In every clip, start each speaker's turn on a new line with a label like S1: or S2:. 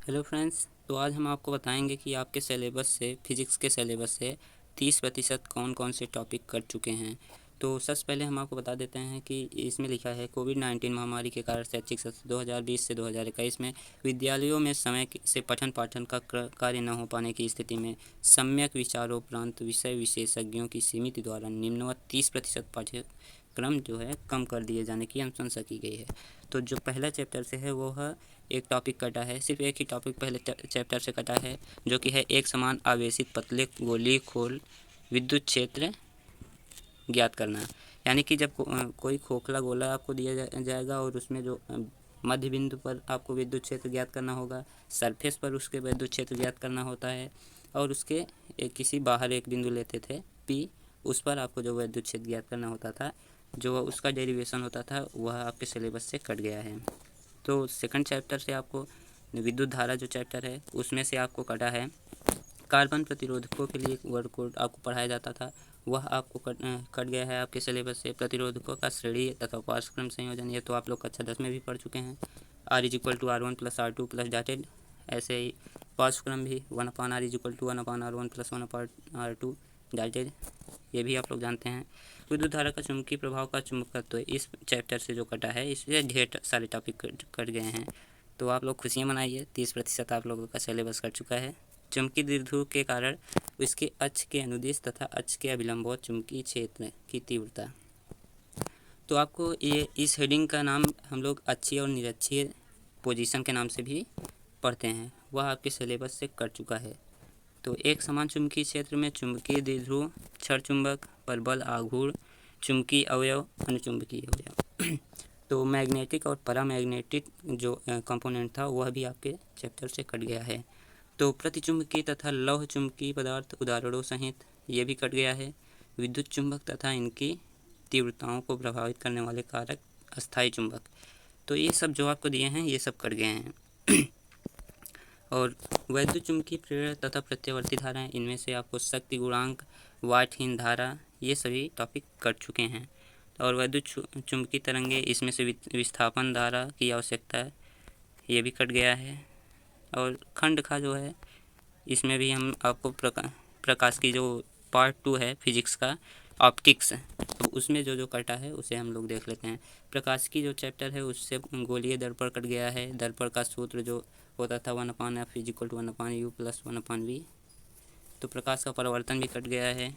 S1: Hello friends, तो आज हम आपको बताएंगे कि आपके सिलेबस से फिज़िक्स के सिलेबस से 30% कौन कौन से टॉपिक कट चुके हैं। तो सबसे पहले हम आपको बता देते हैं कि इसमें लिखा है कोविड-19 महामारी के कारण शैक्षिक सत्र 2020 से 2021 में विद्यालयों में समय से पठन पाठन का कार्य न हो पाने की स्थिति में सम्यक विचारोपरांत विषय विशेषज्ञों की समिति द्वारा निम्नवत 30% पाठ्यक्रम जो है कम कर दिए जाने की अनुशंसा की गई है। तो जो पहला चैप्टर से है वो है एक टॉपिक कटा है, सिर्फ एक ही टॉपिक पहले चैप्टर से कटा है, जो कि है एक समान आवेशित पतले गोलीय खोल विद्युत क्षेत्र ज्ञात करना। यानी कि जब कोई खोखला गोला आपको दिया जाएगा और उसमें जो मध्य बिंदु पर आपको विद्युत क्षेत्र ज्ञात करना होगा, सरफेस पर उसके विद्युत क्षेत्र ज्ञात करना होता है, और उसके किसी बाहर एक बिंदु लेते थे P, उस पर आपको जो विद्युत क्षेत्र ज्ञात करना होता था, जो उसका डेरिवेशन होता था, वह आपके सिलेबस से कट गया है। तो सेकंड चैप्टर से आपको विद्युत धारा जो चैप्टर है उसमें से आपको कटा है कार्बन प्रतिरोधकों के लिए वर्ड कोड आपको पढ़ाया जाता था, वह आपको कट गया है आपके सिलेबस से। प्रतिरोधकों का श्रेणी तथा पार्श्वक्रम संयोजन, ये तो आप लोग कक्षा 10 में भी पढ़ चुके हैं। R=R1 + R2 + डॉटेड, ऐसे ही पार्श्वक्रम भी 1/R=1/R1 + 1/R2 डॉटेड, ये भी आप लोग जानते हैं। विद्युत धारा का चुंबकीय प्रभाव का चुंबकत्व, तो इस चैप्टर से जो कटा है इससे ढेर सारे टॉपिक कट गए हैं। तो आप लोग खुशियाँ मनाइए, 30% आप लोगों का सिलेबस कट चुका है। चुंबकीय द्विध्रुव के कारण इसके अक्ष के अनुदिश तथा अक्ष के अभिलंबवत चुंबकीय क्षेत्र की तीव्रता। तो आपको ये इस हेडिंग का नाम हम लोग अक्षीय और निरक्षीय पोजीशन के नाम से भी पढ़ते हैं, वह आपके सिलेबस से कट चुका है। तो एक समान चुंबकीय क्षेत्र में चुंबकीय द्विध्रुव, क्षण चुंबक, परबल, आघूर्ण, चुंबकीय अवयव, अनुचुंबकीय अवयव तो मैग्नेटिक और पैरामैग्नेटिक जो कंपोनेंट था वह भी आपके चैप्टर से कट गया है। तो प्रतिचुंबकीय तथा लौह चुंबकीय पदार्थ उदाहरणों सहित ये भी कट गया है। विद्युत चुंबक तथा इनकी तीव्रताओं को प्रभावित करने वाले कारक अस्थायी चुंबक, तो ये सब जो आपको दिए हैं ये सब कट गए हैं। और वैद्युत चुंबकीय प्रेरक तथा प्रत्यावर्ती धाराएं, इनमें से आपको शक्ति गुणांक, वाटहीन धारा, ये सभी टॉपिक कट चुके हैं। और वैद्युत चुंबकीय तरंगे, इसमें से विस्थापन धारा की आवश्यकता है, ये भी कट गया है। और खंड का जो है इसमें भी हम आपको प्रकाश की जो पार्ट 2 है फिजिक्स का, ऑप्टिक्स, तो उसमें जो जो कटा है उसे हम लोग देख लेते हैं। प्रकाश की जो चैप्टर है उससे गोलीय दर्पण कट गया है। दर्पण का सूत्र जो होता था 1/f = 1/u + 1/v। तो प्रकाश का परावर्तन भी कट गया है।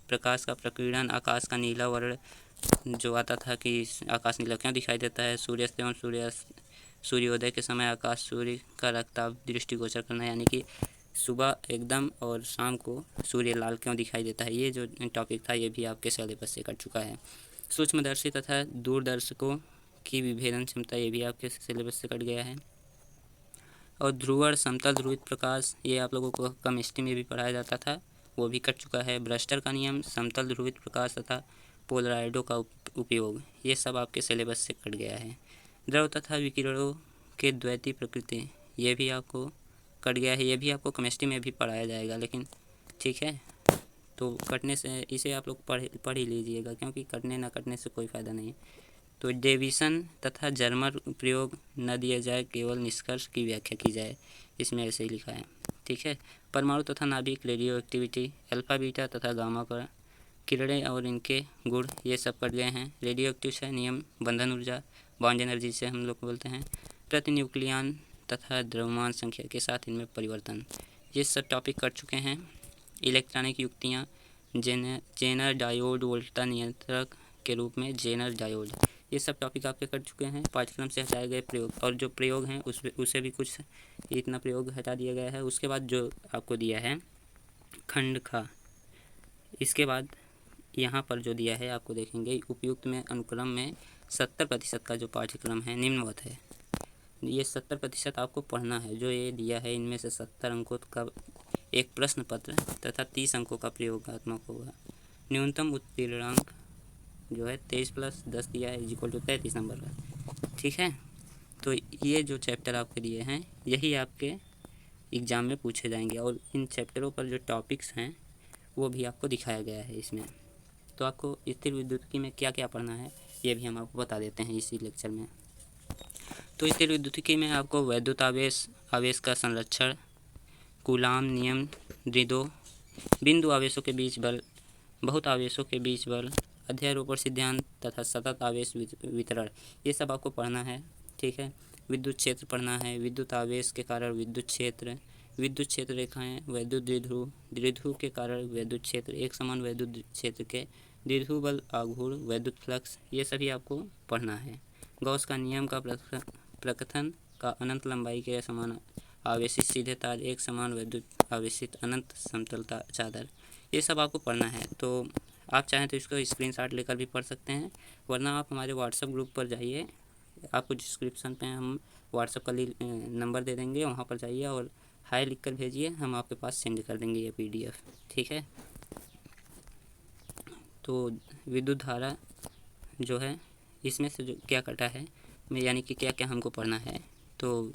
S1: प्रकाश का प्रकीर्णन, आकाश का नीला वर्ण जो आता था कि आकाश नीला क्यों दिखाई देता है, सूर्यास्त एवं सूर्योदय के समय आकाश सूर्य का रक्ताभ दृष्टिगोचर करना, यानी कि सुबह एकदम और शाम को सूर्य लाल क्यों दिखाई देता है, ये जो टॉपिक था ये भी आपके सिलेबस से कट चुका है। सूक्ष्मदर्शी तथा दूरदर्शकों की विभेदन क्षमता, ये भी आपके सिलेबस से कट गया है। और ध्रुवण समतल ध्रुवित प्रकाश, ये आप लोगों को केमिस्ट्री में भी पढ़ाया जाता था, वो भी कट चुका है। ब्रस्टर का नियम, समतल ध्रुवित प्रकाश तथा पोलराइडों का उपयोग, ये सब आपके सिलेबस से कट गया है। द्रव तथा विकिरणों के द्वैती प्रकृति, ये भी आपको कट गया है, ये भी आपको केमिस्ट्री में भी पढ़ाया जाएगा, लेकिन ठीक है, तो कटने से इसे आप लोग पढ़ ही लीजिएगा, क्योंकि कटने ना कटने से कोई फ़ायदा नहीं। तो डेविसन तथा जर्मर प्रयोग न दिया जाए, केवल निष्कर्ष की व्याख्या की जाए, इसमें ऐसे ही लिखा है, ठीक है। परमाणु तथा नाभिक रेडियो एक्टिविटी, अल्फा बीटा तथा गामा का किरणें और इनके गुण, ये सब कट गए हैं। रेडियो एक्टिव से नियम, बंधन ऊर्जा, बॉन्ड एनर्जी से हम लोग बोलते हैं, प्रतिन्यूक्लियन तथा द्रव्यमान संख्या के साथ इनमें परिवर्तन, ये सब टॉपिक कट चुके हैं। इलेक्ट्रॉनिक युक्तियाँ, जेनर डायोड, वोल्टा नियंत्रक के रूप में जेनर डायोड, ये सब टॉपिक आपके कट चुके हैं। पाठ्यक्रम से हटाए गए प्रयोग, और जो प्रयोग हैं उसे भी कुछ इतना प्रयोग हटा दिया गया है। उसके बाद जो आपको दिया है खंड का, इसके बाद यहाँ पर जो दिया है आपको देखेंगे, उपयुक्त में अनुक्रम में 70% का जो पाठ्यक्रम है निम्नवत है। ये 70% आपको पढ़ना है, जो ये दिया है इनमें से 70 अंकों का एक प्रश्न पत्र तथा 30 अंकों का प्रयोगात्मक होगा। न्यूनतम उत्तीर्णांक जो है 23 + 10 दिया है = 33 नंबर का, ठीक है। तो ये जो चैप्टर आपके दिए हैं यही आपके एग्ज़ाम में पूछे जाएंगे, और इन चैप्टरों पर जो टॉपिक्स हैं वो भी आपको दिखाया गया है इसमें। तो आपको स्थिर विद्युतिकी में क्या क्या पढ़ना है ये भी हम आपको बता देते हैं इसी लेक्चर में। तो स्थिर विद्युतिकी में आपको वैद्युत आवेश, आवेश का संरक्षण, कूलाम नियम, द्विध्रुव, बिंदु आवेशों के बीच बल, बहुत आवेशों के बीच बल, अध्यारोपण सिद्धांत तथा सतत आवेश वितरण, ये सब आपको पढ़ना है। ठीक है, विद्युत क्षेत्र पढ़ना है, विद्युत आवेश के कारण विद्युत क्षेत्र रेखाएं, वैद्युत द्विध्रुव, द्विध्रुव के कारण वैद्युत क्षेत्र, एक समान वैद्युत क्षेत्र के द्विध्रुव बल, आघूर्ण, वैद्युत फ्लक्स, ये सभी आपको पढ़ना है। गॉस का नियम का प्रकथन का अनंत लंबाई के समान आवेशित सीधे तार, एक समान वैद्युत आवेशित अनंत समतलता चादर, ये सब आपको पढ़ना है। तो आप चाहें तो इसको स्क्रीनशॉट लेकर भी पढ़ सकते हैं, वरना आप हमारे व्हाट्सएप ग्रुप पर जाइए, आपको डिस्क्रिप्शन पे हम व्हाट्सएप का नंबर दे देंगे, वहाँ पर जाइए और हाय लिख कर भेजिए, हम आपके पास सेंड कर देंगे ये PDF। ठीक है, तो विद्युत धारा जो है इसमें से जो क्या कटा है, यानी कि क्या क्या हमको पढ़ना है, तो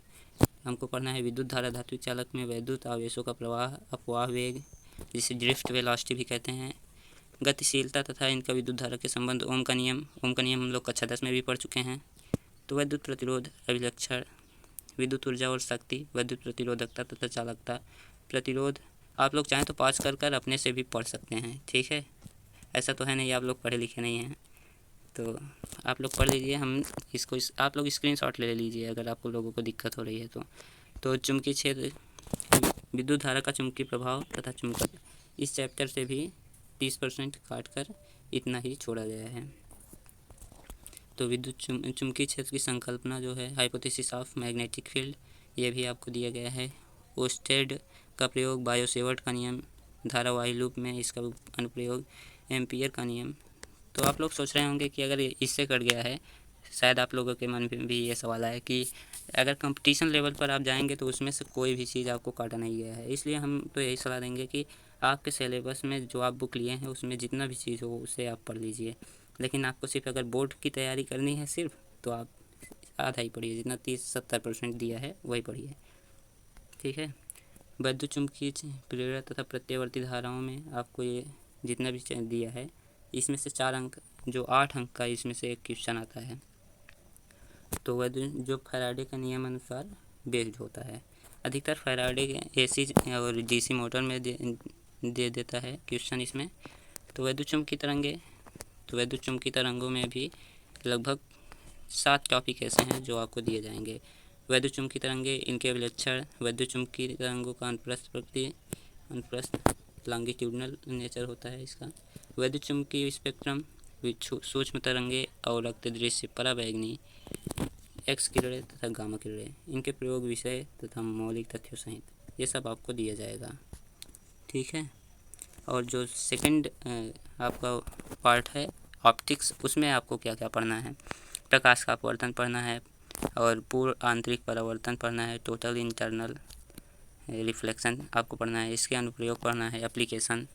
S1: हमको पढ़ना है विद्युत धारा धात्विक चालक में वैद्युत आवेशों का प्रवाह, अपवाह वेग जिसे ड्रिफ्ट वेलोसिटी भी कहते हैं, गतिशीलता तथा इनका विद्युत धारा के संबंध, ओम का नियम हम लोग कक्षा 10 में भी पढ़ चुके हैं। तो वैद्युत प्रतिरोध, अभिलक्षण, विद्युत ऊर्जा और शक्ति, वैद्युत प्रतिरोधकता तथा चालकता, प्रतिरोध आप लोग चाहें तो पास कर अपने से भी पढ़ सकते हैं। ठीक है, ऐसा तो है नहीं आप लोग पढ़े लिखे नहीं हैं, तो आप लोग पढ़ लीजिए, हम इसको आप लोग स्क्रीनशॉट ले लीजिए अगर आपको लोगों को दिक्कत हो रही है तो चुंबकीय क्षेत्र, विद्युत धारा का चुंबकीय प्रभाव तथा चुंबक, इस चैप्टर से भी 30% काट कर इतना ही छोड़ा गया है। तो विद्युत चुंबकीय क्षेत्र की संकल्पना जो है, हाइपोथेसिस ऑफ मैग्नेटिक फील्ड, ये भी आपको दिया गया है। ओस्टेड का प्रयोग, बायो-सेवर्ट का नियम, धारावाही लूप में इसका अनुप्रयोग, एम्पियर का नियम। तो आप लोग सोच रहे होंगे कि अगर इससे कट गया है, शायद आप लोगों के मन में भी ये सवाल आया कि अगर कंपटीशन लेवल पर आप जाएंगे तो उसमें से कोई भी चीज़ आपको काटा नहीं गया है। इसलिए हम तो यही सलाह देंगे कि आपके सिलेबस में जो आप बुक लिए हैं उसमें जितना भी चीज़ हो उसे आप पढ़ लीजिए, लेकिन आपको सिर्फ अगर बोर्ड की तैयारी करनी है सिर्फ, तो आप आधा ही पढ़िए, जितना 30-70% दिया है वही पढ़िए। ठीक है, वैद्युत चुंबकीय प्रेरक तथा प्रत्यावर्ती धाराओं में आपको ये जितना भी दिया है, इसमें से 4 अंक, जो 8 अंक का इसमें से एक क्वेश्चन आता है। तो वैद्युत जो फैराडे के नियम अनुसार बेस्ड होता है, अधिकतर फैराडे AC और DC मोटर में दे देता है क्वेश्चन इसमें। तो वैद्युत चुंबकीय तरंगों में भी लगभग 7 टॉपिक ऐसे हैं जो आपको दिए जाएंगे। वैद्युत चुंबकीय तरंगे, इनके विलक्षण, वैद्युत चुंबकीय तरंगों का अनुप्रस्थ प्रकृति, अनुप्रस्थ लॉन्गिट्यूडनल नेचर होता है इसका, वैद्युत चुंबकीय स्पेक्ट्रम, सूक्ष्म तरंगे और रक्तदृश्य, पराबैंगनी, एक्स किरणें तथा गामा किरणें, इनके प्रयोग, विषय तथा मौलिक तथ्यों सहित ये सब आपको दिया जाएगा। ठीक है, और जो सेकंड आपका पार्ट है ऑप्टिक्स, उसमें आपको क्या क्या पढ़ना है, प्रकाश का अपवर्तन पढ़ना है और पूर्ण आंतरिक परावर्तन पढ़ना है, टोटल इंटरनल रिफ्लेक्शन आपको पढ़ना है, इसके अनुप्रयोग पढ़ना है, एप्लीकेशन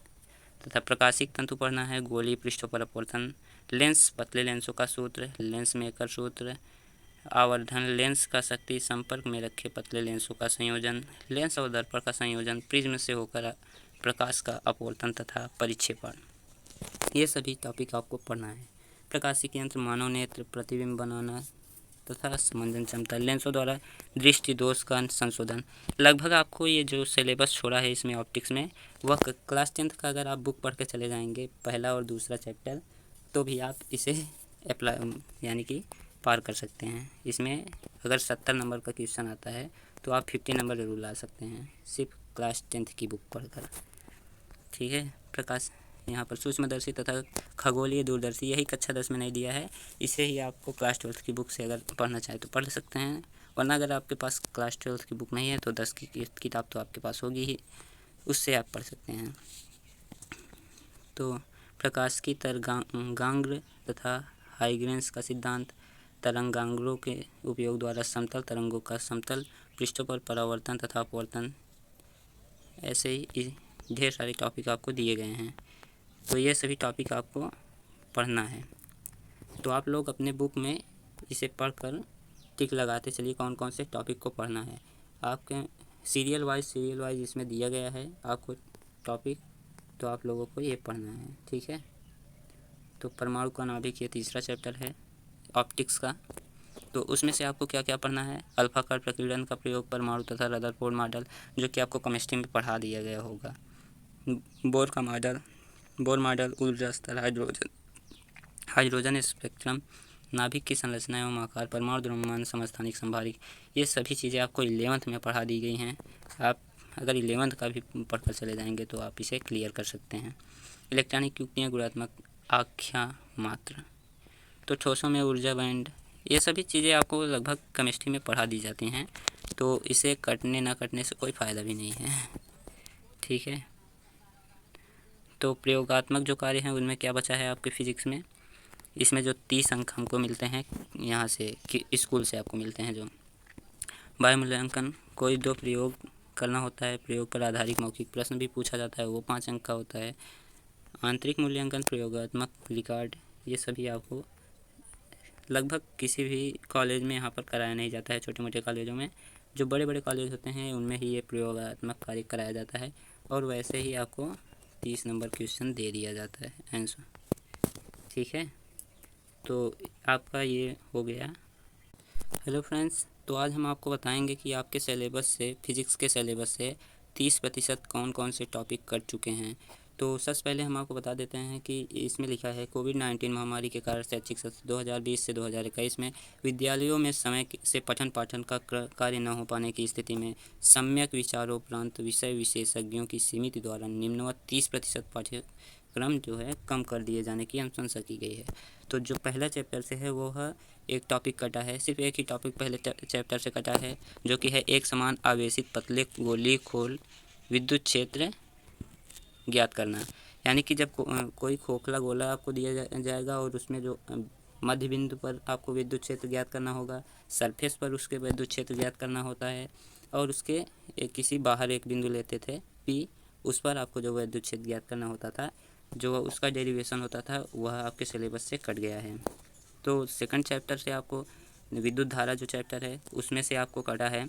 S1: तथा प्रकाशिक तंतु पढ़ना है, गोलीय पृष्ठों पर अपवर्तन, लेंस, पतले लेंसों का सूत्र, लेंस मेकर सूत्र, आवर्धन, लेंस का शक्ति संपर्क में रखे पतले लेंसों का संयोजन, लेंस और दर्पण का संयोजन, प्रिज्म से होकर प्रकाश का अपवर्तन तथा परिक्षेपण, ये सभी टॉपिक आपको पढ़ना है। प्रकाशिक यंत्र, मानव नेत्र, प्रतिबिंब बनाना तथा संबंधन क्षमता, लेंसों द्वारा दृष्टि दोष का संशोधन। लगभग आपको ये जो सिलेबस छोड़ा है इसमें ऑप्टिक्स में, वह क्लास 10th का अगर आप बुक पढ़ के चले जाएंगे पहला और दूसरा चैप्टर, तो भी आप इसे अप्लाई यानी कि पार कर सकते हैं। इसमें अगर 70 नंबर का क्वेश्चन आता है तो आप 50 नंबर जरूर ला सकते हैं सिर्फ क्लास 10th की बुक पढ़कर। ठीक है, प्रकाश यहाँ पर सूक्ष्मदर्शी तथा खगोलीय दूरदर्शी, यही कक्षा 10 में नहीं दिया है, इसे ही आपको क्लास 12th की बुक से अगर पढ़ना चाहे तो पढ़ सकते हैं, वरना अगर आपके पास क्लास 12th की बुक नहीं है तो 10 की किताब तो आपके पास होगी ही, उससे आप पढ़ सकते हैं। तो प्रकाश की तरंगांग्र तथा हाइग्रेंस का सिद्धांत, तरंगांग्रों के उपयोग द्वारा समतल तरंगों का समतल पृष्ठों पर परावर्तन तथा अपवर्तन, ऐसे ही ढेर सारे टॉपिक आपको दिए गए हैं। तो ये सभी टॉपिक आपको पढ़ना है। तो आप लोग अपने बुक में इसे पढ़कर टिक लगाते चलिए कौन कौन से टॉपिक को पढ़ना है। आपके सीरियल वाइज इसमें दिया गया है आपको टॉपिक, तो आप लोगों को ये पढ़ना है। ठीक है, तो परमाणु का नाभिक ये तीसरा चैप्टर है ऑप्टिक्स का। तो उसमें से आपको क्या क्या पढ़ना है, अल्फा का प्रकीर्णन का प्रयोग, परमाणु तथा रदरफोर्ड मॉडल, जो कि आपको केमिस्ट्री में पढ़ा दिया गया होगा, बोर का मॉडल, बोर मॉडल, ऊर्जा स्तर, हाइड्रोजन स्पेक्ट्रम, नाभिक की संरचना एवं आकार, परमाणु द्रव्यमान, समस्थानिक संभारिक, ये सभी चीज़ें आपको 11th में पढ़ा दी गई हैं। आप अगर 11th का भी पढ़कर चले जाएंगे तो आप इसे क्लियर कर सकते हैं। इलेक्ट्रॉनिक युक्तियाँ, गुणात्मक, आख्या, मात्रा, तो ठोसों में ऊर्जा बैंड, ये सभी चीज़ें आपको लगभग केमिस्ट्री में पढ़ा दी जाती हैं, तो इसे कटने ना कटने से कोई फ़ायदा भी नहीं है, ठीक है। तो प्रयोगात्मक जो कार्य हैं उनमें क्या बचा है आपके फिजिक्स में, इसमें जो 30 अंक हमको मिलते हैं यहाँ से कि स्कूल से आपको मिलते हैं, जो बाह्य मूल्यांकन, कोई 2 प्रयोग करना होता है, प्रयोग पर आधारित मौखिक प्रश्न भी पूछा जाता है, वो 5 अंक का होता है। आंतरिक मूल्यांकन, प्रयोगात्मक रिकॉर्ड, ये सभी आपको लगभग किसी भी कॉलेज में यहाँ पर कराया नहीं जाता है। छोटे मोटे कॉलेजों में, जो बड़े बड़े कॉलेज होते हैं उनमें ही ये प्रयोगात्मक कार्य कराया जाता है, और वैसे ही आपको 30 नंबर क्वेश्चन दे दिया जाता है आंसर, ठीक है। तो आपका ये हो गया। हेलो फ्रेंड्स, तो आज हम आपको बताएंगे कि आपके सिलेबस से, फिजिक्स के सिलेबस से 30% कौन कौन से टॉपिक कट चुके हैं। तो सबसे पहले हम आपको बता देते हैं कि इसमें लिखा है कोविड-19 महामारी के कारण शैक्षिक सत्र 2020 से 2021 में विद्यालयों में समय से पठन पाठन का कार्य न हो पाने की स्थिति में सम्यक विचारोपरांत विषय विशेषज्ञों की समिति द्वारा निम्नवत 30% पाठ्यक्रम जो है कम कर दिए जाने की अनुशंसा की गई है। तो जो पहला चैप्टर से है वो है एक टॉपिक कटा है, सिर्फ एक ही टॉपिक पहले चैप्टर से कटा है, जो कि है एक समान आवेशित पतले गोली खोल विद्युत क्षेत्र ज्ञात करना। यानी कि जब कोई खोखला गोला आपको दिया जाएगा और उसमें जो मध्य बिंदु पर आपको विद्युत क्षेत्र ज्ञात करना होगा, सरफेस पर उसके विद्युत क्षेत्र ज्ञात करना होता है, और उसके किसी बाहर एक बिंदु लेते थे पी, उस पर आपको जो विद्युत क्षेत्र ज्ञात करना होता था, जो उसका डेरिवेशन होता था, वह आपके सिलेबस से कट गया है। तो सेकंड चैप्टर से आपको विद्युत धारा जो चैप्टर है उसमें से आपको कटा है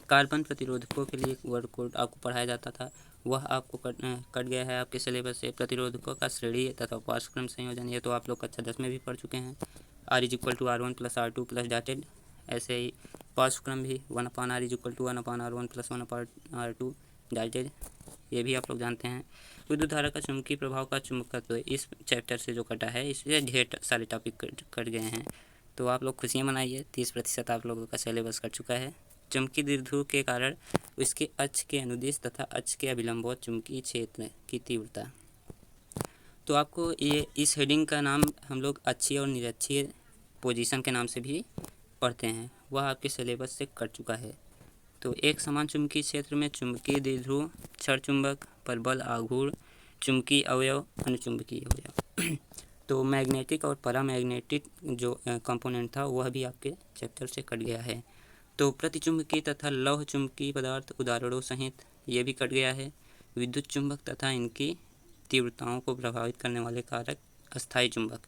S1: कार्बन प्रतिरोधकों के लिए वर्ड कोड आपको पढ़ाया जाता था, वह आपको कट गया है आपके सिलेबस से। प्रतिरोधकों का श्रेणी तथा पाठ्यक्रम संयोजन, ये तो आप लोग कक्षा 10 में भी पढ़ चुके हैं। R=R1 + R2 + डॉटेड, ऐसे ही पाठ्यक्रम भी 1/R = 1/R1 + 1/R2 डॉटेड, ये भी आप लोग जानते हैं। विद्युत धारा का चुंबकीय प्रभाव का चुंबकत्व, इस चैप्टर से जो कटा है इससे ढेर सारे टॉपिक कट गए हैं। तो आप लोग खुशियाँ मनाइए, 30% आप लोगों का सिलेबस कट चुका है। चुंबकीय द्विध्रुव के कारण इसके अक्ष के अनुदिश तथा अक्ष के अभिलंबवत चुंबकीय क्षेत्र की तीव्रता। तो आपको ये इस हेडिंग का नाम हम लोग अक्षीय और निरक्षीय पोजीशन के नाम से भी पढ़ते हैं, वह आपके सिलेबस से कट चुका है। तो एक समान चुंबकीय क्षेत्र में चुंबकीय द्विध्रुव, क्षण चुंबक, परबल, आघूर्ण, चुंबकीय अवयव, अनुचुंबकीय अवयव। तो मैग्नेटिक और पैरामैग्नेटिक जो कंपोनेंट था वह भी आपके चैप्टर से कट गया है। तो प्रतिचुंबकीय तथा लौह चुंबकीय पदार्थ उदाहरणों सहित ये भी कट गया है। विद्युत चुंबक तथा इनकी तीव्रताओं को प्रभावित करने वाले कारक, अस्थायी चुंबक,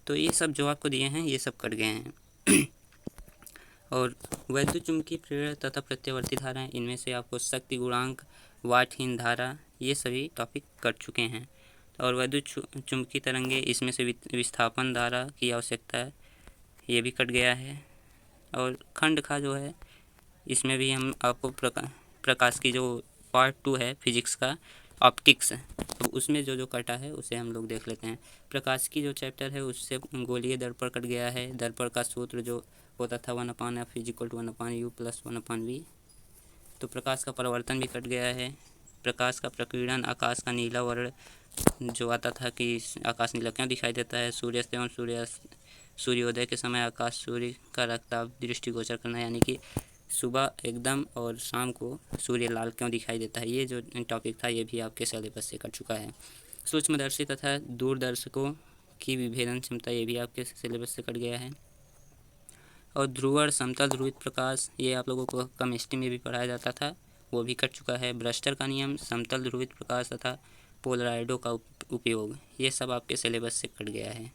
S1: तो ये सब जो आपको दिए हैं ये सब कट गए हैं। और वैद्युत चुंबकीय प्रेरण तथा प्रत्यावर्ती धाराएं, इनमें से आपको शक्ति गुणांक, वाटहीन धारा, ये सभी टॉपिक कट चुके हैं। और वैद्युत चुंबकीय तरंगे, इसमें से विस्थापन धारा की आवश्यकता है, ये भी कट गया है। और खंड का जो है इसमें भी हम आपको प्रकाश की जो पार्ट 2 है फिजिक्स का, ऑप्टिक्स, तो उसमें जो जो कटा है उसे हम लोग देख लेते हैं। प्रकाश की जो चैप्टर है उससे गोलीय दर्पण कट गया है। दर्पण का सूत्र जो होता था 1/f = 1/u + 1/v। तो प्रकाश का परावर्तन भी कट गया है। प्रकाश का प्रकीर्णन, आकाश का नीला वर्ण जो आता था कि आकाश नीला क्यों दिखाई देता है, सूर्यास्त एवं सूर्योदय के समय आकाश सूर्य का रक्ताभ दृष्टिगोचर करना, यानी कि सुबह एकदम और शाम को सूर्य लाल क्यों दिखाई देता है, ये जो टॉपिक था ये भी आपके सिलेबस से कट चुका है। सूक्ष्मदर्शी तथा दूरदर्शकों की विभेदन क्षमता, ये भी आपके सिलेबस से कट गया है। और ध्रुवण, समतल ध्रुवित प्रकाश, ये आप लोगों को केमिस्ट्री में भी पढ़ाया जाता था, वो भी कट चुका है। ब्रस्टर का नियम, समतल ध्रुवित प्रकाश तथा पोलराइडों का उपयोग, ये सब आपके सिलेबस से कट गया है।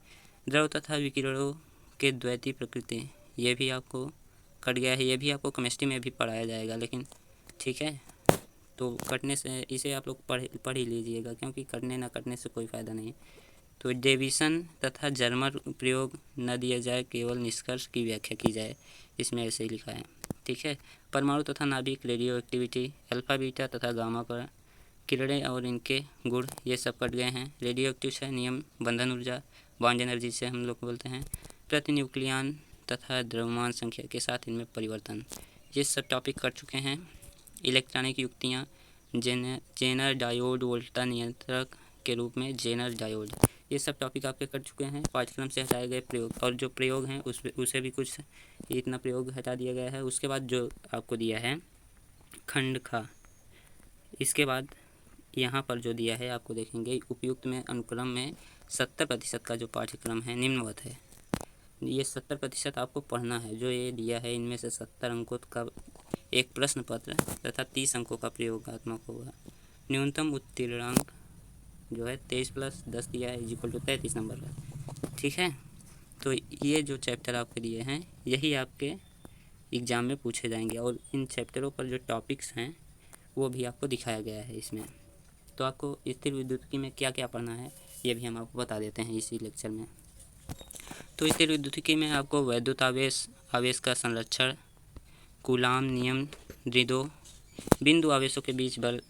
S1: द्रव तथा विकिरणों के द्वैती प्रकृति, ये भी आपको कट गया है, ये भी आपको केमिस्ट्री में भी पढ़ाया जाएगा, लेकिन ठीक है, तो कटने से इसे आप लोग पढ़ ही लीजिएगा, क्योंकि कटने ना कटने से कोई फ़ायदा नहीं। तो डेविसन तथा जर्मर प्रयोग न दिया जाए, केवल निष्कर्ष की व्याख्या की जाए, इसमें ऐसे ही लिखा है। ठीक है। परमाणु तथा नाभिक रेडियो एक्टिविटी, अल्फा बीटा तथा गामा पर किरणें और इनके गुण ये सब कट गए हैं। रेडियो एक्टिव है नियम, बंधन ऊर्जा, बॉन्ड एनर्जी से हम लोग बोलते हैं, प्रतिन्यूक्लियन तथा द्रव्यमान संख्या के साथ इनमें परिवर्तन, ये सब टॉपिक कर चुके हैं। इलेक्ट्रॉनिक युक्तियाँ, जेनर डायोड, वोल्टा नियंत्रक के रूप में जेनर डायोड, ये सब टॉपिक आपके कर चुके हैं। पाठ्यक्रम से हटाए गए प्रयोग, और जो प्रयोग हैं उसे भी कुछ इतना प्रयोग हटा दिया गया है। उसके बाद जो आपको दिया है खंड खा, इसके बाद यहाँ पर जो दिया है आपको देखेंगे, उपयुक्त में अनुक्रम में 70% का जो पाठ्यक्रम है निम्नवत है। ये 70% आपको पढ़ना है। जो ये दिया है इनमें से 70 अंकों का एक प्रश्न पत्र तथा 30 अंकों का प्रयोगात्मक होगा। न्यूनतम उत्तीर्णांक जो है 23+10 दिया है इक्वल टू 33 नंबर का। ठीक है। तो ये जो चैप्टर आपके दिए हैं यही आपके एग्ज़ाम में पूछे जाएंगे, और इन चैप्टरों पर जो टॉपिक्स हैं वो भी आपको दिखाया गया है इसमें। तो आपको स्थिर विद्युतिकी में क्या क्या पढ़ना है ये भी हम आपको बता देते हैं इसी लेक्चर में। तो स्थिर विद्युतिकी में आपको वैद्युत आवेश, आवेश का संरक्षण, कूलाम नियम, द्विध्रुव, बिंदु आवेशों के बीच बल,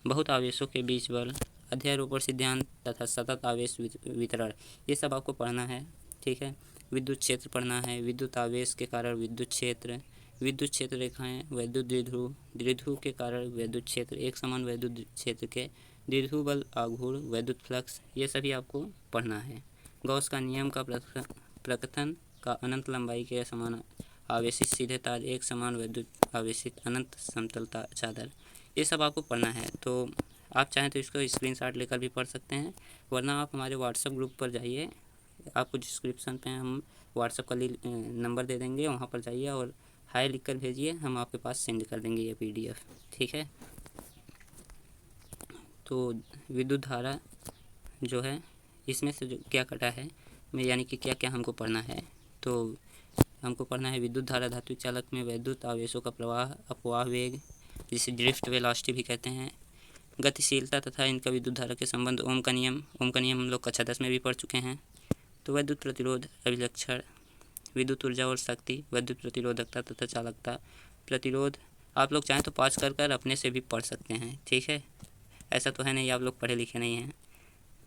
S1: बहुत आवेशों के बीच बल, अध्यारोपण सिद्धांत तथा सतत आवेश वितरण, ये सब आपको पढ़ना है। ठीक है। विद्युत क्षेत्र पढ़ना है, विद्युत आवेश के कारण विद्युत क्षेत्र रेखाएं, वैद्युत द्विध्रुव, द्विध्रुव के कारण वैद्युत क्षेत्र, एक समान वैद्युत क्षेत्र के द्विध्रुव बल, आघूर्ण, वैद्युत फ्लक्स, ये सभी आपको पढ़ना है। गॉस का नियम का प्रकथन का अनंत लंबाई के समान आवेशित सीधे तार, एक समान विद्युत आवेशित अनंत समतलता चादर, ये सब आपको पढ़ना है। तो आप चाहें तो इसको स्क्रीनशॉट लेकर भी पढ़ सकते हैं, वरना आप हमारे व्हाट्सएप ग्रुप पर जाइए, आपको डिस्क्रिप्शन पे हम व्हाट्सएप का नंबर दे देंगे, वहाँ पर जाइए और हाय लिख कर भेजिए, हम आपके पास सेंड कर देंगे ये PDF। ठीक है। तो विद्युत धारा जो है इसमें से जो क्या कटा है में, यानी कि क्या क्या हमको पढ़ना है, तो हमको पढ़ना है विद्युत धारा धातु चालक में वैद्युत आवेशों का प्रवाह, अपवाह वेग जिसे ड्रिफ्ट वेलोसिटी भी कहते हैं, गतिशीलता तथा इनका विद्युत धारा के संबंध, ओम का नियम हम लोग कक्षा 10 में भी पढ़ चुके हैं। तो वैद्युत प्रतिरोध, अभिलक्षण, विद्युत ऊर्जा और शक्ति, वैद्युत प्रतिरोधकता तथा चालकता, प्रतिरोध आप लोग चाहें तो पास कर अपने से भी पढ़ सकते हैं। ठीक है। ऐसा तो है नहीं आप लोग पढ़े लिखे नहीं हैं,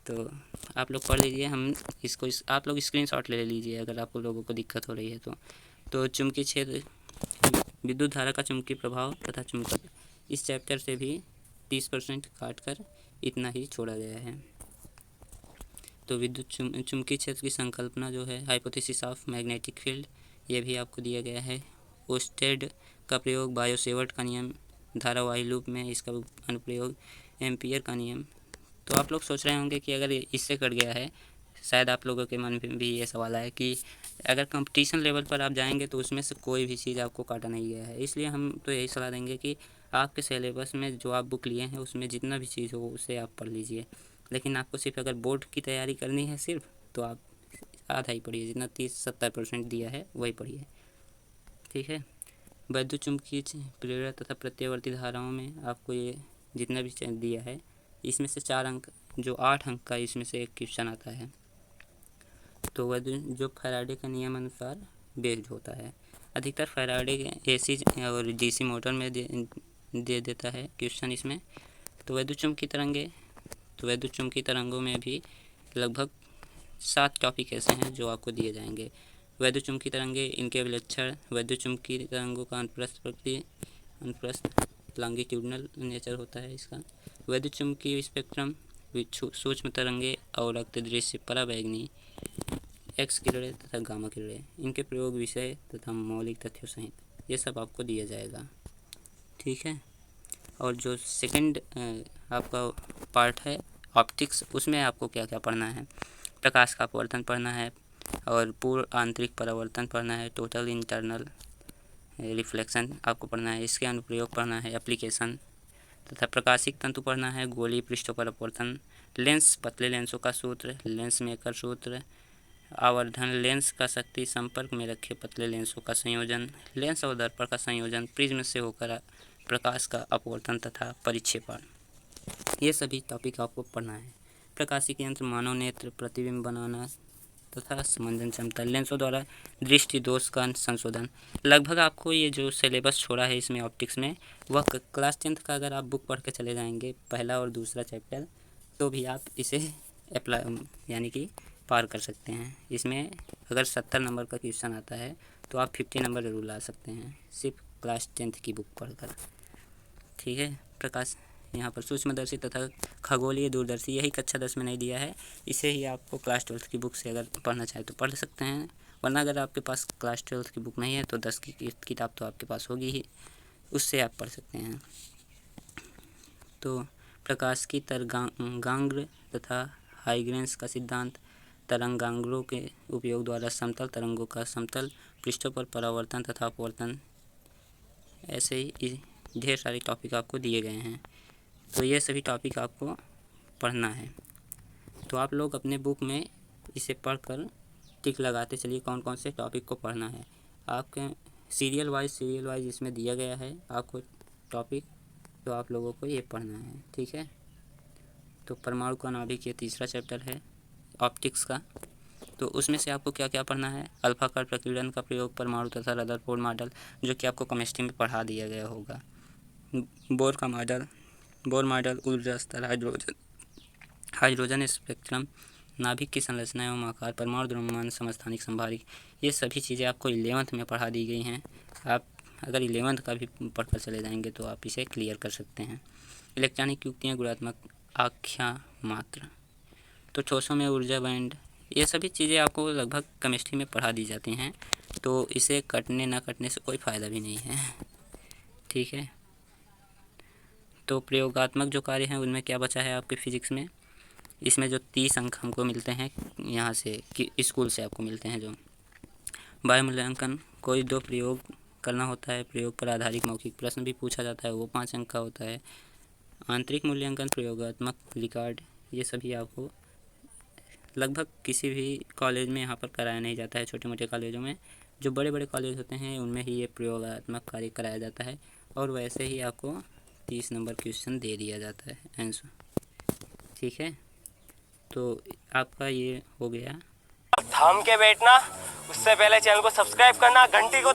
S1: तो आप लोग पढ़ लीजिए, हम इसको आप लोग स्क्रीनशॉट ले लीजिए अगर आपको लोगों को दिक्कत हो रही है तो चुंबकीय क्षेत्र, विद्युत धारा का चुंबकीय प्रभाव तथा चुंबकत्व, इस चैप्टर से भी 30% काट कर इतना ही छोड़ा गया है। तो विद्युत चुंबकीय क्षेत्र की संकल्पना जो है, हाइपोथेसिस ऑफ मैग्नेटिक फील्ड, ये भी आपको दिया गया है। ओस्टेड का प्रयोग, बायोसेवर्ट का नियम, धारावाही लूप में इसका अनुप्रयोग, एम्पियर का नियम। तो आप लोग सोच रहे होंगे कि अगर इससे कट गया है, शायद आप लोगों के मन में भी ये सवाल आया कि अगर कंपटीशन लेवल पर आप जाएंगे तो उसमें से कोई भी चीज़ आपको काटा नहीं गया है। इसलिए हम तो यही सलाह देंगे कि आपके सिलेबस में जो आप बुक लिए हैं उसमें जितना भी चीज़ हो उसे आप पढ़ लीजिए, लेकिन आपको सिर्फ अगर बोर्ड की तैयारी करनी है सिर्फ, तो आप आधा ही पढ़िए, जितना 30-70% दिया है वही पढ़िए। ठीक है। वैद्युत चुंबकीय प्रेरक तथा प्रत्यावर्ती धाराओं में आपको ये जितना भी दिया है इसमें से 4 अंक, जो 8 अंक का इसमें से एक क्वेश्चन आता है। तो वह जो फैराडे के नियम अनुसार बेस्ड होता है, अधिकतर फैराडे AC और DC मोटर में दे देता है क्वेश्चन इसमें। तो वैद्युत चुंबकीय तरंगों में भी लगभग 7 टॉपिक ऐसे हैं जो आपको दिए जाएंगे। वैद्युत चुंबकीय तरंगे, इनके विलक्षण, वैद्युत चुंबकीय तरंगों का अनुप्रस्थ प्रकृति, अनुप्रस्थ लॉन्गिट्यूडनल नेचर होता है इसका, वैद्युत चुंबकीय स्पेक्ट्रम, सूक्ष्म तरंगे और अक्तदृश्य पराबैंगनी, एक्स किरणें तथा गामा किरणें, इनके प्रयोग, विषय तथा मौलिक तथ्यों सहित ये सब आपको दिया जाएगा। ठीक है। और जो सेकंड आपका पार्ट है ऑप्टिक्स, उसमें आपको क्या क्या पढ़ना है, प्रकाश का अपवर्तन पढ़ना है और पूर्ण आंतरिक परावर्तन पढ़ना है, टोटल इंटरनल रिफ्लेक्शन आपको पढ़ना है, इसके अनुप्रयोग पढ़ना है, एप्लीकेशन तथा प्रकाशिक तंतु पढ़ना है, गोलीय पृष्ठों पर अपवर्तन, लेंस, पतले लेंसों का सूत्र, लेंस मेकर सूत्र, आवर्धन, लेंस का शक्ति संपर्क में रखे पतले लेंसों का संयोजन, लेंस और दर्पण का संयोजन, प्रिज्म से होकर प्रकाश का अपवर्तन तथा परिक्षेपण, ये सभी टॉपिक आपको पढ़ना है। प्रकाशिक यंत्र, मानव नेत्र, प्रतिबिंब बनाना तथा समंजन क्षमता, लेंसों द्वारा दृष्टि दोष का संशोधन। लगभग आपको ये जो सिलेबस छोड़ा है इसमें ऑप्टिक्स में, वह क्लास 10th का अगर आप बुक पढ़ के चले जाएंगे पहला और दूसरा चैप्टर, तो भी आप इसे अप्लाई यानी कि पार कर सकते हैं। इसमें अगर 70 नंबर का क्वेश्चन आता है तो आप 50 नंबर ज़रूर ला सकते हैं सिर्फ क्लास 10th की बुक पढ़कर। ठीक है। प्रकाश यहाँ पर सूक्ष्मदर्शी तथा खगोलीय दूरदर्शी, यही कक्षा 10 में नहीं दिया है, इसे ही आपको क्लास 12th की बुक से अगर पढ़ना चाहे तो पढ़ सकते हैं, वरना अगर आपके पास क्लास 12th की बुक नहीं है तो 10 की किताब तो आपके पास होगी ही, उससे आप पढ़ सकते हैं। तो प्रकाश की तरंगांग्र तथा हाइग्रेंस का सिद्धांत, तरंगांग्रों के उपयोग द्वारा समतल तरंगों का समतल पृष्ठों पर परावर्तन तथा अपवर्तन, ऐसे ही ढेर सारे टॉपिक आपको दिए गए हैं। तो ये सभी टॉपिक आपको पढ़ना है। तो आप लोग अपने बुक में इसे पढ़कर टिक लगाते चलिए कौन कौन से टॉपिक को पढ़ना है। आपके सीरियल वाइज इसमें दिया गया है आपको टॉपिक, तो आप लोगों को ये पढ़ना है। ठीक है। तो परमाणु का नाभिक ये तीसरा चैप्टर है ऑप्टिक्स का। तो उसमें से आपको क्या क्या पढ़ना है, अल्फा का प्रकीर्णन का प्रयोग, परमाणु तथा रदरफोर्ड मॉडल, जो कि आपको केमिस्ट्री में पढ़ा दिया गया होगा, बोर मॉडल, ऊर्जा स्तर, हाइड्रोजन स्पेक्ट्रम, नाभिक की संरचना एवं आकार, परमाणु द्रव्यमान, समस्थानिक संभारिक, ये सभी चीज़ें आपको 11th में पढ़ा दी गई हैं। आप अगर 11th का भी पढ़कर चले जाएंगे तो आप इसे क्लियर कर सकते हैं। इलेक्ट्रॉनिक युक्तियाँ, गुणात्मक आख्या मात्र, तो ठोसों में ऊर्जा बैंड, ये सभी चीज़ें आपको लगभग केमिस्ट्री में पढ़ा दी जाती हैं, तो इसे कटने ना कटने से कोई फ़ायदा भी नहीं है। ठीक है। तो प्रयोगात्मक जो कार्य हैं उनमें क्या बचा है आपके फिजिक्स में, इसमें जो 30 अंक हमको मिलते हैं यहाँ से कि स्कूल से आपको मिलते हैं, जो बाह्य मूल्यांकन, कोई 2 प्रयोग करना होता है, प्रयोग पर आधारित मौखिक प्रश्न भी पूछा जाता है, वो 5 अंक का होता है। आंतरिक मूल्यांकन, प्रयोगात्मक रिकॉर्ड, ये सभी आपको लगभग किसी भी कॉलेज में यहाँ पर कराया नहीं जाता है। छोटे मोटे कॉलेजों में, जो बड़े बड़े कॉलेज होते हैं उनमें ही ये प्रयोगात्मक कार्य कराया जाता है, और वैसे ही आपको 30 नंबर क्वेश्चन दे दिया जाता है आंसर। ठीक है। तो आपका ये हो गया।
S2: थाम के बैठना, उससे पहले चैनल को सब्सक्राइब करना, घंटी को